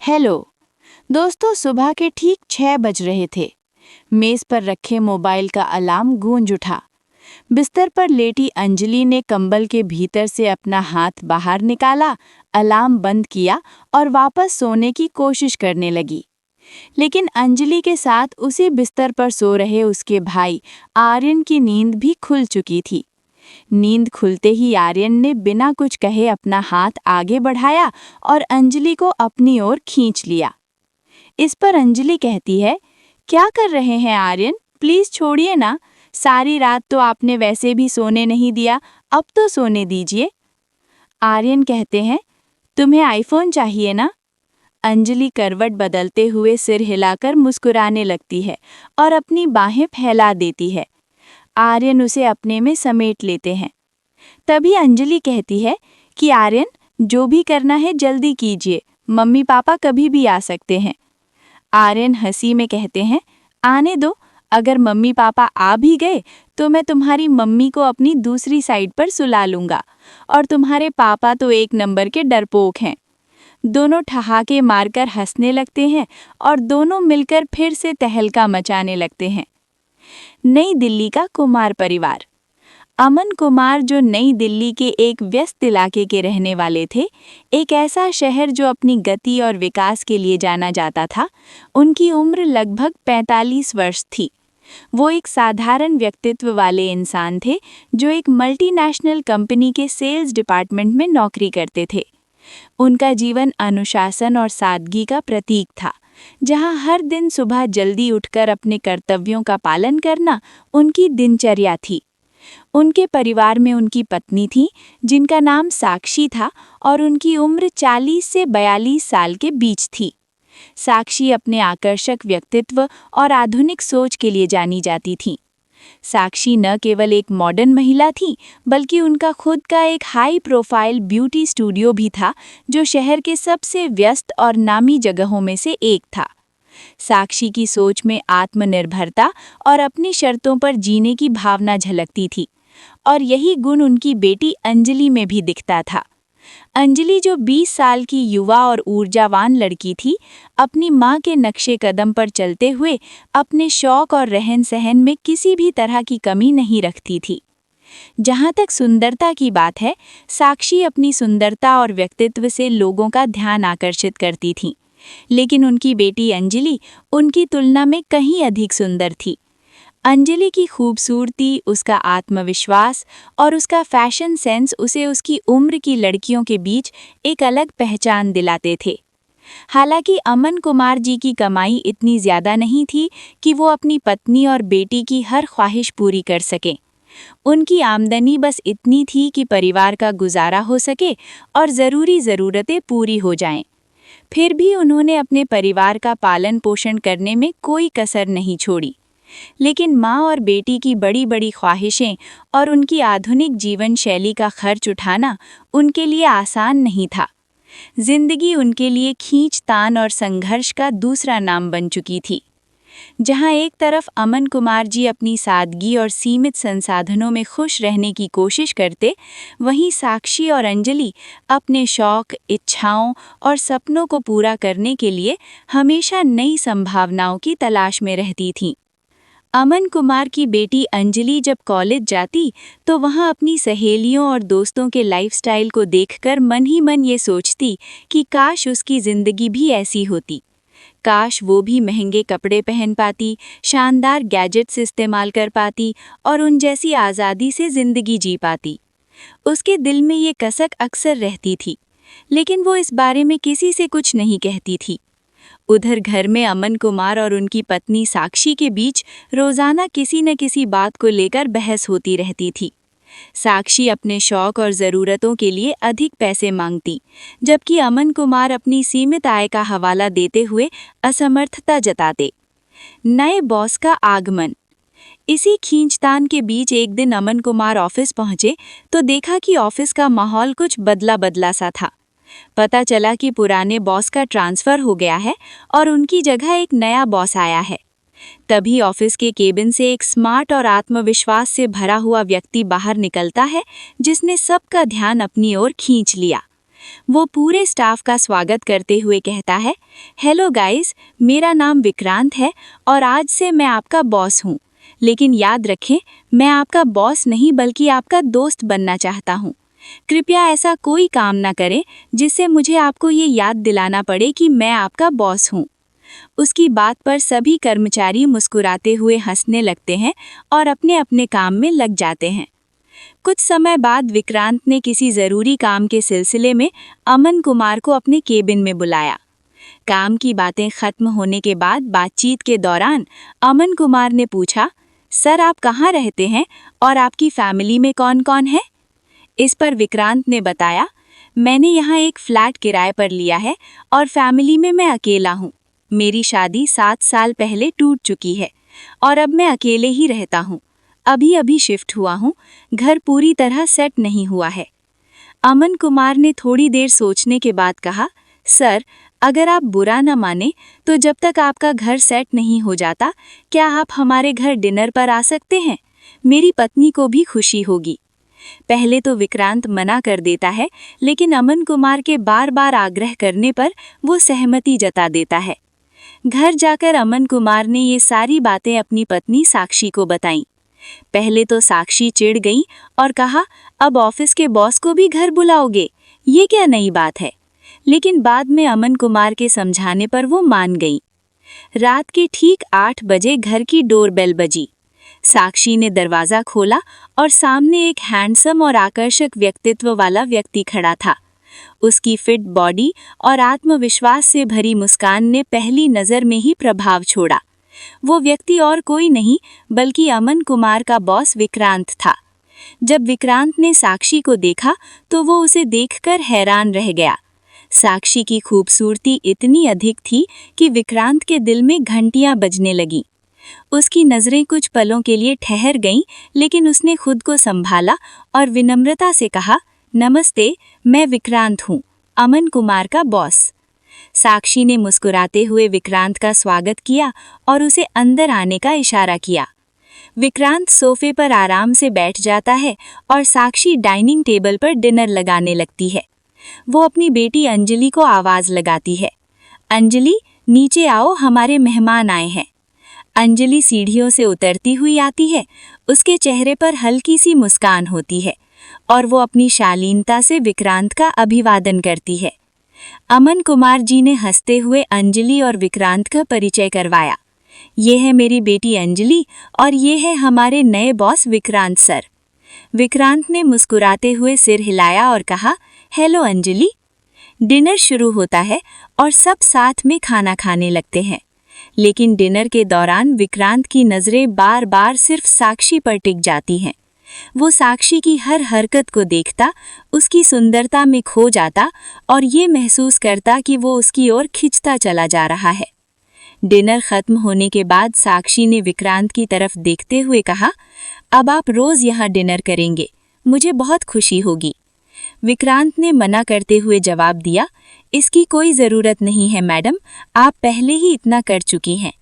Hello दोस्तों, सुबह के ठीक 6 बज रहे थे। मेज पर रखे मोबाइल का अलार्म गूंज उठा। बिस्तर पर लेटी अंजलि ने कंबल के भीतर से अपना हाथ बाहर निकाला, अलार्म बंद किया और वापस सोने की कोशिश करने लगी। लेकिन अंजलि के साथ उसी बिस्तर पर सो रहे उसके भाई आर्यन की नींद भी खुल चुकी थी। नींद खुलते ही आर्यन ने बिना कुछ कहे अपना हाथ आगे बढ़ाया और अंजलि को अपनी ओर खींच लिया। इस पर अंजलि कहती है, क्या कर रहे हैं आर्यन, प्लीज छोड़िए ना। सारी रात तो आपने वैसे भी सोने नहीं दिया, अब तो सोने दीजिए। आर्यन कहते हैं, तुम्हें आईफोन चाहिए ना। अंजलि करवट बदलते हुए सिर हिलाकर मुस्कुराने लगती है और अपनी बाहें फैला देती है। आर्यन उसे अपने में समेट लेते हैं। तभी अंजलि कहती है कि आर्यन, जो भी करना है जल्दी कीजिए, मम्मी पापा कभी भी आ सकते हैं। आर्यन हंसी में कहते हैं, आने दो, अगर मम्मी पापा आ भी गए तो मैं तुम्हारी मम्मी को अपनी दूसरी साइड पर सुला लूंगा, और तुम्हारे पापा तो एक नंबर के डरपोक हैं। दोनों ठहाके मारकर हंसने लगते हैं और दोनों मिलकर फिर से तहलका मचाने लगते हैं। नई दिल्ली का कुमार परिवार। अमन कुमार, जो नई दिल्ली के एक व्यस्त इलाके के रहने वाले थे, एक ऐसा शहर जो अपनी गति और विकास के लिए जाना जाता था, उनकी उम्र लगभग 45 वर्ष थी। वो एक साधारण व्यक्तित्व वाले इंसान थे जो एक मल्टीनेशनल कंपनी के सेल्स डिपार्टमेंट में नौकरी करते थे। उनका जीवन अनुशासन और सादगी का प्रतीक था, जहां हर दिन सुबह जल्दी उठकर अपने कर्तव्यों का पालन करना उनकी दिनचर्या थी। उनके परिवार में उनकी पत्नी थी, जिनका नाम साक्षी था और उनकी उम्र 40 से 42 साल के बीच थी। साक्षी अपने आकर्षक व्यक्तित्व और आधुनिक सोच के लिए जानी जाती थी। साक्षी न केवल एक मॉडर्न महिला थी, बल्कि उनका खुद का एक हाई प्रोफाइल ब्यूटी स्टूडियो भी था, जो शहर के सबसे व्यस्त और नामी जगहों में से एक था। साक्षी की सोच में आत्मनिर्भरता और अपनी शर्तों पर जीने की भावना झलकती थी, और यही गुण उनकी बेटी अंजलि में भी दिखता था। अंजलि, जो 20 साल की युवा और ऊर्जावान लड़की थी, अपनी मां के नक्शे कदम पर चलते हुए अपने शौक और रहन सहन में किसी भी तरह की कमी नहीं रखती थी। जहां तक सुंदरता की बात है, साक्षी अपनी सुंदरता और व्यक्तित्व से लोगों का ध्यान आकर्षित करती थी, लेकिन उनकी बेटी अंजलि उनकी तुलना में कहीं अधिक सुंदर थी। अंजलि की खूबसूरती, उसका आत्मविश्वास और उसका फैशन सेंस उसे उसकी उम्र की लड़कियों के बीच एक अलग पहचान दिलाते थे। हालांकि अमन कुमार जी की कमाई इतनी ज्यादा नहीं थी कि वो अपनी पत्नी और बेटी की हर ख्वाहिश पूरी कर सकें। उनकी आमदनी बस इतनी थी कि परिवार का गुजारा हो सके और ज़रूरी ज़रूरतें पूरी हो जाएं। फिर भी उन्होंने अपने परिवार का पालन पोषण करने में कोई कसर नहीं छोड़ी। लेकिन माँ और बेटी की बड़ी बड़ी ख्वाहिशें और उनकी आधुनिक जीवन शैली का खर्च उठाना उनके लिए आसान नहीं था। जिंदगी उनके लिए खींचतान और संघर्ष का दूसरा नाम बन चुकी थी। जहां एक तरफ अमन कुमार जी अपनी सादगी और सीमित संसाधनों में खुश रहने की कोशिश करते, वहीं साक्षी और अंजलि अपने शौक, इच्छाओं और सपनों को पूरा करने के लिए हमेशा नई संभावनाओं की तलाश में रहती थीं। अमन कुमार की बेटी अंजलि जब कॉलेज जाती, तो वहां अपनी सहेलियों और दोस्तों के लाइफस्टाइल को देखकर मन ही मन ये सोचती कि काश उसकी जिंदगी भी ऐसी होती। काश वो भी महंगे कपड़े पहन पाती, शानदार गैजेट्स इस्तेमाल कर पाती और उन जैसी आज़ादी से जिंदगी जी पाती। उसके दिल में ये कसक अक्सर रहती थी, लेकिन वो इस बारे में किसी से कुछ नहीं कहती थी। उधर घर में अमन कुमार और उनकी पत्नी साक्षी के बीच रोजाना किसी न किसी बात को लेकर बहस होती रहती थी। साक्षी अपने शौक और ज़रूरतों के लिए अधिक पैसे मांगती, जबकि अमन कुमार अपनी सीमित आय का हवाला देते हुए असमर्थता जताते। नए बॉस का आगमन। इसी खींचतान के बीच एक दिन अमन कुमार ऑफिस पहुंचे तो देखा कि ऑफिस का माहौल कुछ बदला बदला सा था। पता चला कि पुराने बॉस का ट्रांसफ़र हो गया है और उनकी जगह एक नया बॉस आया है। तभी ऑफिस के केबिन से एक स्मार्ट और आत्मविश्वास से भरा हुआ व्यक्ति बाहर निकलता है, जिसने सबका ध्यान अपनी ओर खींच लिया। वो पूरे स्टाफ का स्वागत करते हुए कहता है, हेलो गाइस, मेरा नाम विक्रांत है और आज से मैं आपका बॉस हूँ। लेकिन याद रखें, मैं आपका बॉस नहीं बल्कि आपका दोस्त बनना चाहता हूँ। कृपया ऐसा कोई काम ना करें जिससे मुझे आपको ये याद दिलाना पड़े कि मैं आपका बॉस हूँ। उसकी बात पर सभी कर्मचारी मुस्कुराते हुए हंसने लगते हैं और अपने अपने काम में लग जाते हैं। कुछ समय बाद विक्रांत ने किसी ज़रूरी काम के सिलसिले में अमन कुमार को अपने केबिन में बुलाया। काम की बातें खत्म होने के बाद बातचीत के दौरान अमन कुमार ने पूछा, सर आप कहाँ रहते हैं और आपकी फैमिली में कौन कौन है? इस पर विक्रांत ने बताया, मैंने यहाँ एक फ्लैट किराए पर लिया है और फैमिली में मैं अकेला हूँ। मेरी शादी 7 साल पहले टूट चुकी है और अब मैं अकेले ही रहता हूँ। अभी शिफ्ट हुआ हूँ, घर पूरी तरह सेट नहीं हुआ है। अमन कुमार ने थोड़ी देर सोचने के बाद कहा, सर अगर आप बुरा न माने तो जब तक आपका घर सेट नहीं हो जाता, क्या आप हमारे घर डिनर पर आ सकते हैं? मेरी पत्नी को भी खुशी होगी। पहले तो विक्रांत मना कर देता है, लेकिन अमन कुमार के बार बार आग्रह करने पर वो सहमति जता देता है। घर जाकर अमन कुमार ने ये सारी बातें अपनी पत्नी साक्षी को बताईं। पहले तो साक्षी चिढ़ गई और कहा, अब ऑफिस के बॉस को भी घर बुलाओगे? ये क्या नई बात है? लेकिन बाद में अमन कुमार के समझाने पर वो मान गई। रात के ठीक 8 बजे घर की डोरबेल बजी। साक्षी ने दरवाज़ा खोला और सामने एक हैंडसम और आकर्षक व्यक्तित्व वाला व्यक्ति खड़ा था। उसकी फिट बॉडी और आत्मविश्वास से भरी मुस्कान ने पहली नज़र में ही प्रभाव छोड़ा। वो व्यक्ति और कोई नहीं बल्कि अमन कुमार का बॉस विक्रांत था। जब विक्रांत ने साक्षी को देखा तो वो उसे देखकर हैरान रह गया। साक्षी की खूबसूरती इतनी अधिक थी कि विक्रांत के दिल में घंटियां बजने लगीं। उसकी नज़रें कुछ पलों के लिए ठहर गईं, लेकिन उसने खुद को संभाला और विनम्रता से कहा, नमस्ते, मैं विक्रांत हूँ, अमन कुमार का बॉस। साक्षी ने मुस्कुराते हुए विक्रांत का स्वागत किया और उसे अंदर आने का इशारा किया। विक्रांत सोफे पर आराम से बैठ जाता है और साक्षी डाइनिंग टेबल पर डिनर लगाने लगती है। वो अपनी बेटी अंजलि को आवाज़ लगाती है, अंजलि नीचे आओ, हमारे मेहमान आए हैं। अंजलि सीढ़ियों से उतरती हुई आती है। उसके चेहरे पर हल्की सी मुस्कान होती है और वो अपनी शालीनता से विक्रांत का अभिवादन करती है। अमन कुमार जी ने हंसते हुए अंजलि और विक्रांत का परिचय करवाया। ये है मेरी बेटी अंजलि और ये है हमारे नए बॉस विक्रांत सर। विक्रांत ने मुस्कुराते हुए सिर हिलाया और कहा, हेलो अंजलि। डिनर शुरू होता है और सब साथ में खाना खाने लगते हैं, लेकिन डिनर के दौरान विक्रांत की नज़रें बार बार सिर्फ साक्षी पर टिक जाती हैं। वो साक्षी की हर हरकत को देखता, उसकी सुंदरता में खो जाता और ये महसूस करता कि वो उसकी ओर खिंचता चला जा रहा है। डिनर खत्म होने के बाद साक्षी ने विक्रांत की तरफ देखते हुए कहा, अब आप रोज़ यहाँ डिनर करेंगे, मुझे बहुत खुशी होगी। विक्रांत ने मना करते हुए जवाब दिया, इसकी कोई ज़रूरत नहीं है मैडम, आप पहले ही इतना कर चुकी हैं।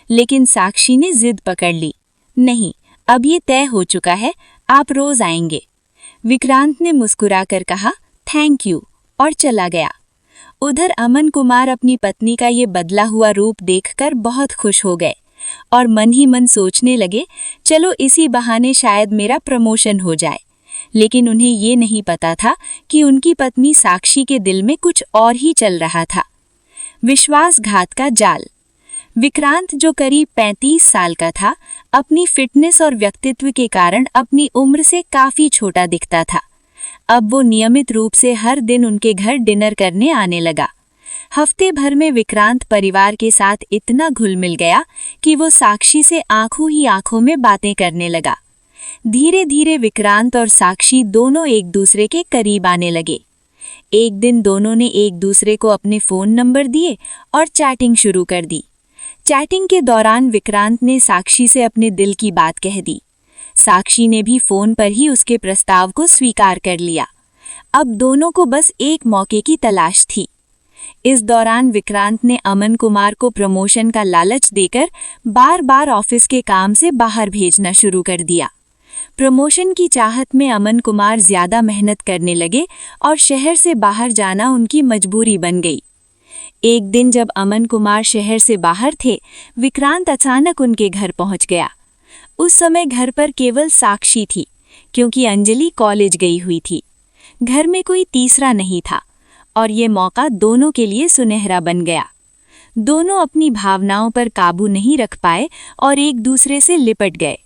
लेकिन साक्षी ने जिद पकड़ ली, नहीं, अब ये तय हो चुका है, आप रोज़ आएंगे। विक्रांत ने मुस्कुराकर कहा, थैंक यू, और चला गया। उधर अमन कुमार अपनी पत्नी का ये बदला हुआ रूप देखकर बहुत खुश हो गए और मन ही मन सोचने लगे, चलो इसी बहाने शायद मेरा प्रमोशन हो जाए। लेकिन उन्हें ये नहीं पता था कि उनकी पत्नी साक्षी के दिल में कुछ और ही चल रहा था। विश्वासघात का जाल। विक्रांत, जो करीब 35 साल का था, अपनी फिटनेस और व्यक्तित्व के कारण अपनी उम्र से काफ़ी छोटा दिखता था। अब वो नियमित रूप से हर दिन उनके घर डिनर करने आने लगा। हफ्ते भर में विक्रांत परिवार के साथ इतना घुल मिल गया कि वो साक्षी से आंखों ही आंखों में बातें करने लगा। धीरे धीरे विक्रांत और साक्षी दोनों एक दूसरे के करीब आने लगे। एक दिन दोनों ने एक दूसरे को अपने फ़ोन नंबर दिए और चैटिंग शुरू कर दी। चैटिंग के दौरान विक्रांत ने साक्षी से अपने दिल की बात कह दी। साक्षी ने भी फ़ोन पर ही उसके प्रस्ताव को स्वीकार कर लिया। अब दोनों को बस एक मौके की तलाश थी। इस दौरान विक्रांत ने अमन कुमार को प्रमोशन का लालच देकर बार बार ऑफिस के काम से बाहर भेजना शुरू कर दिया। प्रमोशन की चाहत में अमन कुमार ज्यादा मेहनत करने लगे और शहर से बाहर जाना उनकी मजबूरी बन गई। एक दिन जब अमन कुमार शहर से बाहर थे, विक्रांत अचानक उनके घर पहुंच गया। उस समय घर पर केवल साक्षी थी, क्योंकि अंजलि कॉलेज गई हुई थी। घर में कोई तीसरा नहीं था और ये मौका दोनों के लिए सुनहरा बन गया। दोनों अपनी भावनाओं पर काबू नहीं रख पाए और एक दूसरे से लिपट गए।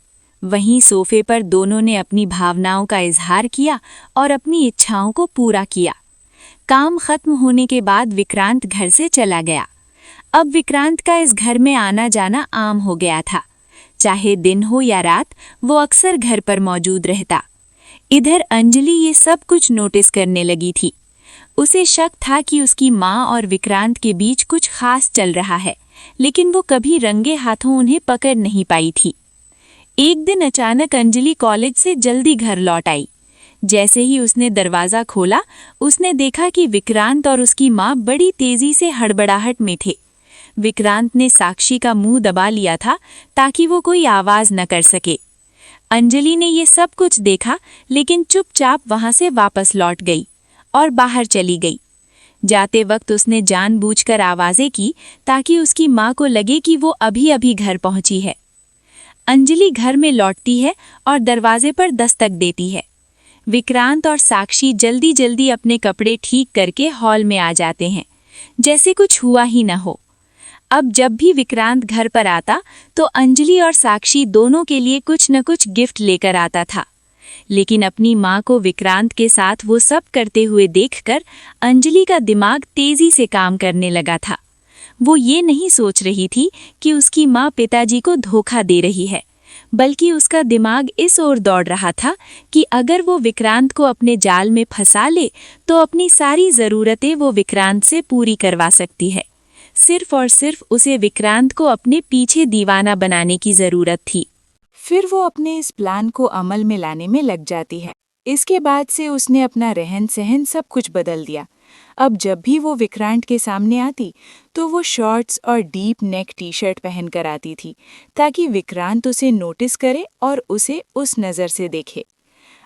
वहीं सोफे पर दोनों ने अपनी भावनाओं का इजहार किया और अपनी इच्छाओं को पूरा किया। काम खत्म होने के बाद विक्रांत घर से चला गया। अब विक्रांत का इस घर में आना जाना आम हो गया था। चाहे दिन हो या रात, वो अक्सर घर पर मौजूद रहता। इधर अंजलि ये सब कुछ नोटिस करने लगी थी। उसे शक था कि उसकी माँ और विक्रांत के बीच कुछ खास चल रहा है, लेकिन वो कभी रंगे हाथों उन्हें पकड़ नहीं पाई थी। एक दिन अचानक अंजलि कॉलेज से जल्दी घर लौट आई। जैसे ही उसने दरवाज़ा खोला, उसने देखा कि विक्रांत और उसकी माँ बड़ी तेजी से हड़बड़ाहट में थे। विक्रांत ने साक्षी का मुंह दबा लिया था ताकि वो कोई आवाज़ न कर सके। अंजलि ने ये सब कुछ देखा, लेकिन चुपचाप वहां से वापस लौट गई और बाहर चली गई। जाते वक्त उसने जानबूझकर आवाज़ें की ताकि उसकी माँ को लगे कि वो अभी अभी घर पहुंची है। अंजलि घर में लौटती है और दरवाजे पर दस्तक देती है। विक्रांत और साक्षी जल्दी जल्दी अपने कपड़े ठीक करके हॉल में आ जाते हैं, जैसे कुछ हुआ ही न हो। अब जब भी विक्रांत घर पर आता तो अंजलि और साक्षी दोनों के लिए कुछ न कुछ गिफ्ट लेकर आता था। लेकिन अपनी माँ को विक्रांत के साथ वो सब करते हुए देखकर अंजलि का दिमाग तेजी से काम करने लगा था। वो ये नहीं सोच रही थी कि उसकी माँ पिताजी को धोखा दे रही है, बल्कि उसका दिमाग इस ओर दौड़ रहा था कि अगर वो विक्रांत को अपने जाल में फंसा ले तो अपनी सारी ज़रूरतें वो विक्रांत से पूरी करवा सकती है। सिर्फ और सिर्फ उसे विक्रांत को अपने पीछे दीवाना बनाने की ज़रूरत थी। फिर वो अपने इस प्लान को अमल में लाने में लग जाती है। इसके बाद से उसने अपना रहन सहन सब कुछ बदल दिया। अब जब भी वो विक्रांत के सामने आती तो वो शॉर्ट्स और डीप नेक टी शर्ट पहन कर आती थी, ताकि विक्रांत उसे नोटिस करे और उसे उस नज़र से देखे।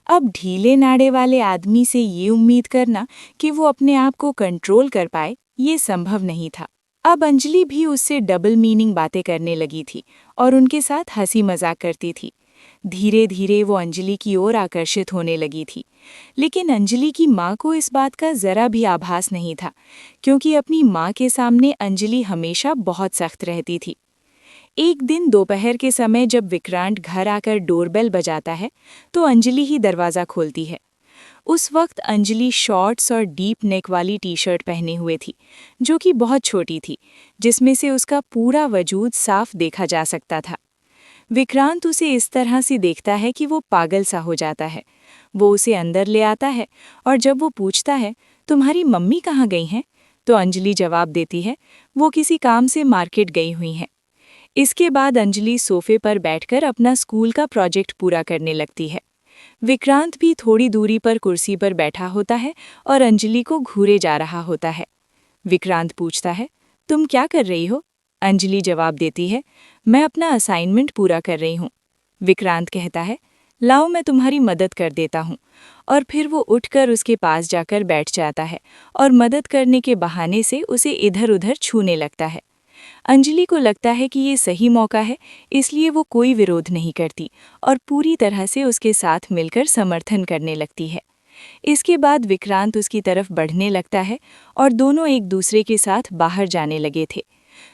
अब ढीले नाड़े वाले आदमी से ये उम्मीद करना कि वो अपने आप को कंट्रोल कर पाए, ये संभव नहीं था। अब अंजलि भी उससे डबल मीनिंग बातें करने लगी थी और उनके साथ हंसी मजाक करती थी। धीरे धीरे वो अंजलि की ओर आकर्षित होने लगी थी, लेकिन अंजलि की माँ को इस बात का जरा भी आभास नहीं था, क्योंकि अपनी माँ के सामने अंजलि हमेशा बहुत सख्त रहती थी। एक दिन दोपहर के समय जब विक्रांत घर आकर डोरबेल बजाता है तो अंजलि ही दरवाज़ा खोलती है। उस वक्त अंजलि शॉर्ट्स और डीप नेक वाली टी शर्ट पहने हुए थी, जो कि बहुत छोटी थी, जिसमें से उसका पूरा वजूद साफ देखा जा सकता था। विक्रांत उसे इस तरह से देखता है कि वो पागल सा हो जाता है। वो उसे अंदर ले आता है और जब वो पूछता है, तुम्हारी मम्मी कहाँ गई हैं, तो अंजलि जवाब देती है, वो किसी काम से मार्केट गई हुई हैं। इसके बाद अंजलि सोफे पर बैठकर अपना स्कूल का प्रोजेक्ट पूरा करने लगती है। विक्रांत भी थोड़ी दूरी पर कुर्सी पर बैठा होता है और अंजलि को घूरे जा रहा होता है। विक्रांत पूछता है, तुम क्या कर रही हो? अंजलि जवाब देती है, मैं अपना असाइनमेंट पूरा कर रही हूँ। विक्रांत कहता है, लाओ मैं तुम्हारी मदद कर देता हूँ, और फिर वो उठकर उसके पास जाकर बैठ जाता है और मदद करने के बहाने से उसे इधर उधर छूने लगता है। अंजलि को लगता है कि ये सही मौका है, इसलिए वो कोई विरोध नहीं करती और पूरी तरह से उसके साथ मिलकर समर्थन करने लगती है। इसके बाद विक्रांत उसकी तरफ बढ़ने लगता है और दोनों एक दूसरे के साथ बाहर जाने लगे थे।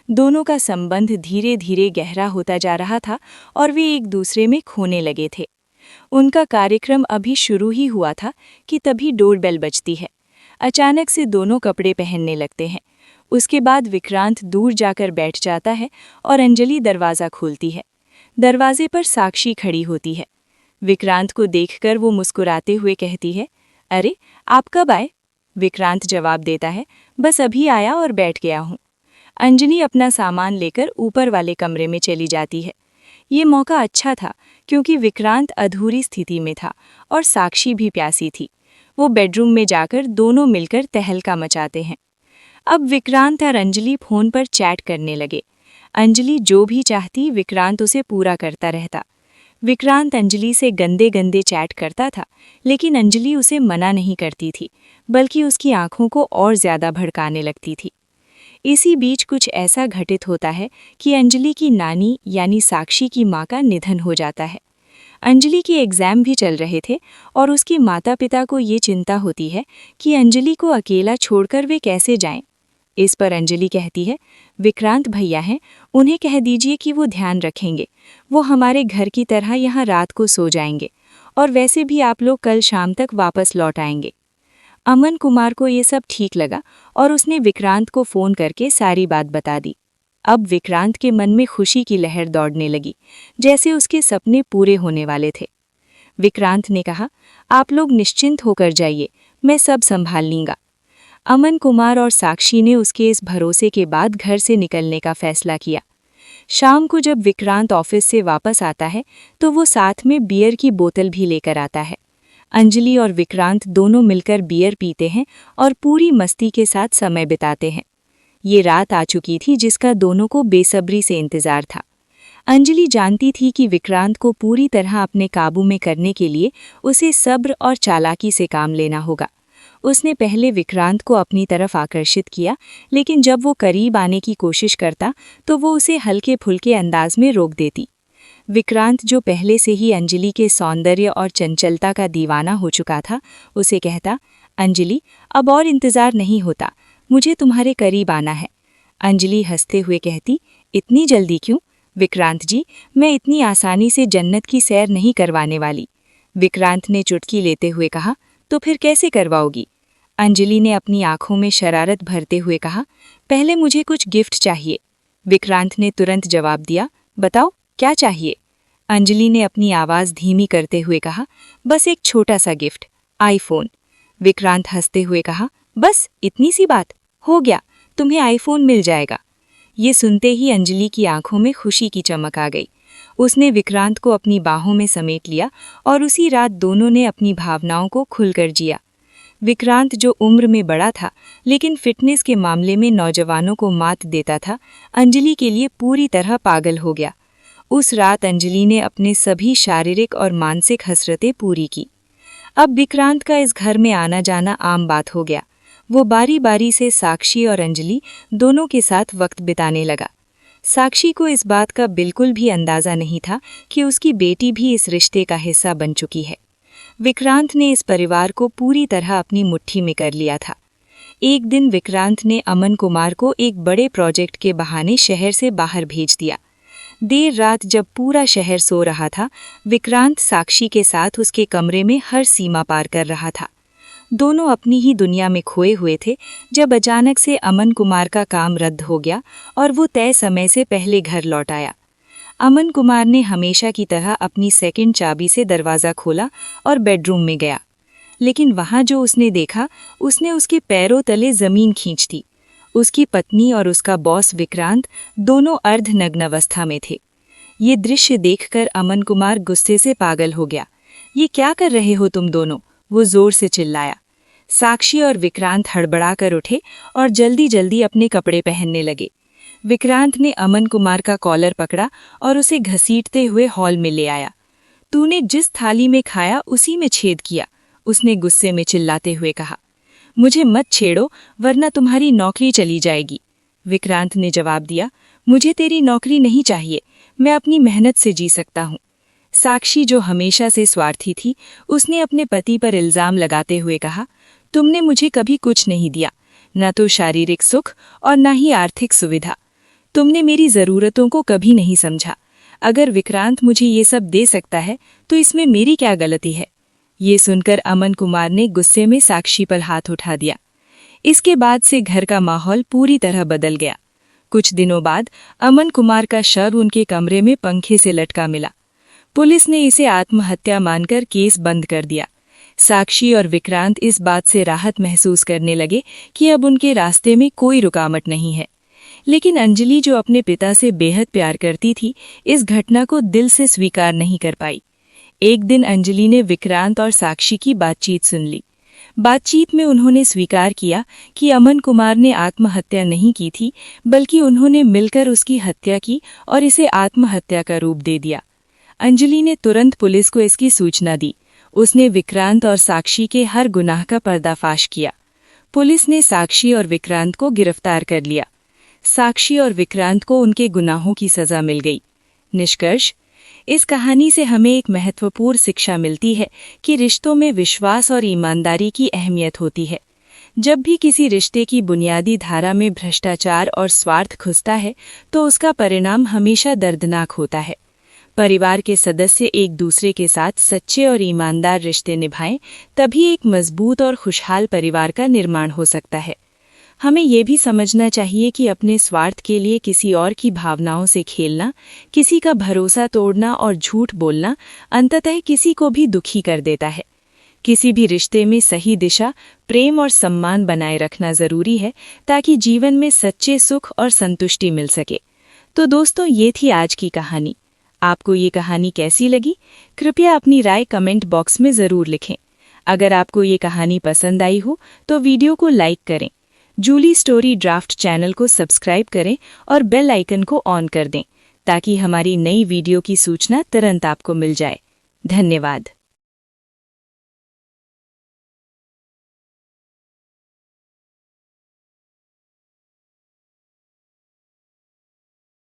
दोनों का संबंध धीरे धीरे गहरा होता जा रहा था और वे एक दूसरे में खोने लगे थे। उनका कार्यक्रम अभी शुरू ही हुआ था कि तभी डोरबेल बजती है। अचानक से दोनों कपड़े पहनने लगते हैं। उसके बाद विक्रांत दूर जाकर बैठ जाता है और अंजलि दरवाज़ा खोलती है। दरवाजे पर साक्षी खड़ी होती है। विक्रांत को देखकर वो मुस्कुराते हुए कहती है, अरे आप कब आए? विक्रांत जवाब देता है, बस अभी आया और बैठ गया हूँ। अंजलि अपना सामान लेकर ऊपर वाले कमरे में चली जाती है। ये मौका अच्छा था क्योंकि विक्रांत अधूरी स्थिति में था और साक्षी भी प्यासी थी। वो बेडरूम में जाकर दोनों मिलकर तहलका मचाते हैं। अब विक्रांत और अंजलि फ़ोन पर चैट करने लगे। अंजलि जो भी चाहती विक्रांत उसे पूरा करता रहता। विक्रांत अंजलि से गंदे गंदे चैट करता था, लेकिन अंजलि उसे मना नहीं करती थी, बल्कि उसकी आंखों को और ज्यादा भड़काने लगती थी। इसी बीच कुछ ऐसा घटित होता है कि अंजलि की नानी यानी साक्षी की मां का निधन हो जाता है। अंजलि के एग्जाम भी चल रहे थे और उसकी माता पिता को ये चिंता होती है कि अंजलि को अकेला छोड़कर वे कैसे जाएं। इस पर अंजलि कहती है, विक्रांत भैया हैं, उन्हें कह दीजिए कि वो ध्यान रखेंगे। वो हमारे घर की तरह यहाँ रात को सो जाएंगे और वैसे भी आप लोग कल शाम तक वापस लौट आएंगे। अमन कुमार को ये सब ठीक लगा और उसने विक्रांत को फ़ोन करके सारी बात बता दी। अब विक्रांत के मन में खुशी की लहर दौड़ने लगी, जैसे उसके सपने पूरे होने वाले थे। विक्रांत ने कहा, आप लोग निश्चिंत होकर जाइए, मैं सब संभाल लूंगा। अमन कुमार और साक्षी ने उसके इस भरोसे के बाद घर से निकलने का फैसला किया। शाम को जब विक्रांत ऑफिस से वापस आता है तो वो साथ में बियर की बोतल भी लेकर आता है। अंजलि और विक्रांत दोनों मिलकर बियर पीते हैं और पूरी मस्ती के साथ समय बिताते हैं। ये रात आ चुकी थी जिसका दोनों को बेसब्री से इंतजार था। अंजलि जानती थी कि विक्रांत को पूरी तरह अपने काबू में करने के लिए उसे सब्र और चालाकी से काम लेना होगा। उसने पहले विक्रांत को अपनी तरफ आकर्षित किया, लेकिन जब वो करीब आने की कोशिश करता तो वो उसे हल्के फुल्के अंदाज में रोक देती। विक्रांत, जो पहले से ही अंजलि के सौंदर्य और चंचलता का दीवाना हो चुका था, उसे कहता, अंजलि, अब और इंतजार नहीं होता, मुझे तुम्हारे करीब आना है। अंजलि हंसते हुए कहती, इतनी जल्दी क्यों? विक्रांत जी, मैं इतनी आसानी से जन्नत की सैर नहीं करवाने वाली। विक्रांत ने चुटकी लेते हुए कहा, तो फिर कैसे करवाओगी? अंजलि ने अपनी आंखों में शरारत भरते हुए कहा, पहले मुझे कुछ गिफ्ट चाहिए। विक्रांत ने तुरंत जवाब दिया, बताओ क्या चाहिए? अंजलि ने अपनी आवाज़ धीमी करते हुए कहा, बस एक छोटा सा गिफ्ट, आईफोन। विक्रांत हंसते हुए कहा, बस इतनी सी बात? हो गया, तुम्हें आईफोन मिल जाएगा। ये सुनते ही अंजलि की आंखों में खुशी की चमक आ गई। उसने विक्रांत को अपनी बाहों में समेट लिया और उसी रात दोनों ने अपनी भावनाओं को खुलकर जिया। विक्रांत, जो उम्र में बड़ा था लेकिन फिटनेस के मामले में नौजवानों को मात देता था, अंजलि के लिए पूरी तरह पागल हो गया। उस रात अंजलि ने अपने सभी शारीरिक और मानसिक हसरतें पूरी की। अब विक्रांत का इस घर में आना जाना आम बात हो गया। वो बारी बारी से साक्षी और अंजलि दोनों के साथ वक्त बिताने लगा। साक्षी को इस बात का बिल्कुल भी अंदाज़ा नहीं था कि उसकी बेटी भी इस रिश्ते का हिस्सा बन चुकी है। विक्रांत ने इस परिवार को पूरी तरह अपनी मुट्ठी में कर लिया था। एक दिन विक्रांत ने अमन कुमार को एक बड़े प्रोजेक्ट के बहाने शहर से बाहर भेज दिया। देर रात जब पूरा शहर सो रहा था, विक्रांत साक्षी के साथ उसके कमरे में हर सीमा पार कर रहा था। दोनों अपनी ही दुनिया में खोए हुए थे जब अचानक से अमन कुमार का काम रद्द हो गया और वो तय समय से पहले घर लौट आया। अमन कुमार ने हमेशा की तरह अपनी सेकंड चाबी से दरवाज़ा खोला और बेडरूम में गया, लेकिन वहाँ जो उसने देखा, उसने उसके पैरों तले ज़मीन खींच दी। उसकी पत्नी और उसका बॉस विक्रांत दोनों अर्धनग्न अवस्था में थे। ये दृश्य देखकर अमन कुमार गुस्से से पागल हो गया। ये क्या कर रहे हो तुम दोनों? वो जोर से चिल्लाया। साक्षी और विक्रांत हड़बड़ाकर उठे और जल्दी जल्दी अपने कपड़े पहनने लगे। विक्रांत ने अमन कुमार का कॉलर पकड़ा और उसे घसीटते हुए हॉल में ले आया। तूने जिस थाली में खाया उसी में छेद किया, उसने गुस्से में चिल्लाते हुए कहा। मुझे मत छेड़ो वरना तुम्हारी नौकरी चली जाएगी। विक्रांत ने जवाब दिया, मुझे तेरी नौकरी नहीं चाहिए, मैं अपनी मेहनत से जी सकता हूँ। साक्षी, जो हमेशा से स्वार्थी थी, उसने अपने पति पर इल्ज़ाम लगाते हुए कहा, तुमने मुझे कभी कुछ नहीं दिया, न तो शारीरिक सुख और न ही आर्थिक सुविधा। तुमने मेरी ज़रूरतों को कभी नहीं समझा। अगर विक्रांत मुझे ये सब दे सकता है तो इसमें मेरी क्या गलती है? ये सुनकर अमन कुमार ने गुस्से में साक्षी पर हाथ उठा दिया। इसके बाद से घर का माहौल पूरी तरह बदल गया। कुछ दिनों बाद अमन कुमार का शव उनके कमरे में पंखे से लटका मिला। पुलिस ने इसे आत्महत्या मानकर केस बंद कर दिया। साक्षी और विक्रांत इस बात से राहत महसूस करने लगे कि अब उनके रास्ते में कोई रुकावट नहीं है। लेकिन अंजलि, जो अपने पिता से बेहद प्यार करती थी, इस घटना को दिल से स्वीकार नहीं कर पाई। एक दिन अंजलि ने विक्रांत और साक्षी की बातचीत सुन ली। बातचीत में उन्होंने स्वीकार किया कि अमन कुमार ने आत्महत्या नहीं की थी, बल्कि उन्होंने मिलकर उसकी हत्या की और इसे आत्महत्या का रूप दे दिया। अंजलि ने तुरंत पुलिस को इसकी सूचना दी। उसने विक्रांत और साक्षी के हर गुनाह का पर्दाफाश किया। पुलिस ने साक्षी और विक्रांत को गिरफ्तार कर लिया। साक्षी और विक्रांत को उनके गुनाहों की सजा मिल गई। निष्कर्ष, इस कहानी से हमें एक महत्वपूर्ण शिक्षा मिलती है कि रिश्तों में विश्वास और ईमानदारी की अहमियत होती है। जब भी किसी रिश्ते की बुनियादी धारा में भ्रष्टाचार और स्वार्थ घुसता है तो उसका परिणाम हमेशा दर्दनाक होता है। परिवार के सदस्य एक दूसरे के साथ सच्चे और ईमानदार रिश्ते निभाएं, तभी एक मजबूत और खुशहाल परिवार का निर्माण हो सकता है। हमें ये भी समझना चाहिए कि अपने स्वार्थ के लिए किसी और की भावनाओं से खेलना, किसी का भरोसा तोड़ना और झूठ बोलना अंततः किसी को भी दुखी कर देता है। किसी भी रिश्ते में सही दिशा, प्रेम और सम्मान बनाए रखना जरूरी है ताकि जीवन में सच्चे सुख और संतुष्टि मिल सके। तो दोस्तों, ये थी आज की कहानी। आपको ये कहानी कैसी लगी? कृपया अपनी राय कमेंट बॉक्स में ज़रूर लिखें। अगर आपको ये कहानी पसंद आई हो तो वीडियो को लाइक करें, जूली स्टोरी ड्राफ्ट चैनल को सब्सक्राइब करें और बेल आइकन को ऑन कर दें ताकि हमारी नई वीडियो की सूचना तुरंत आपको मिल जाए। धन्यवाद।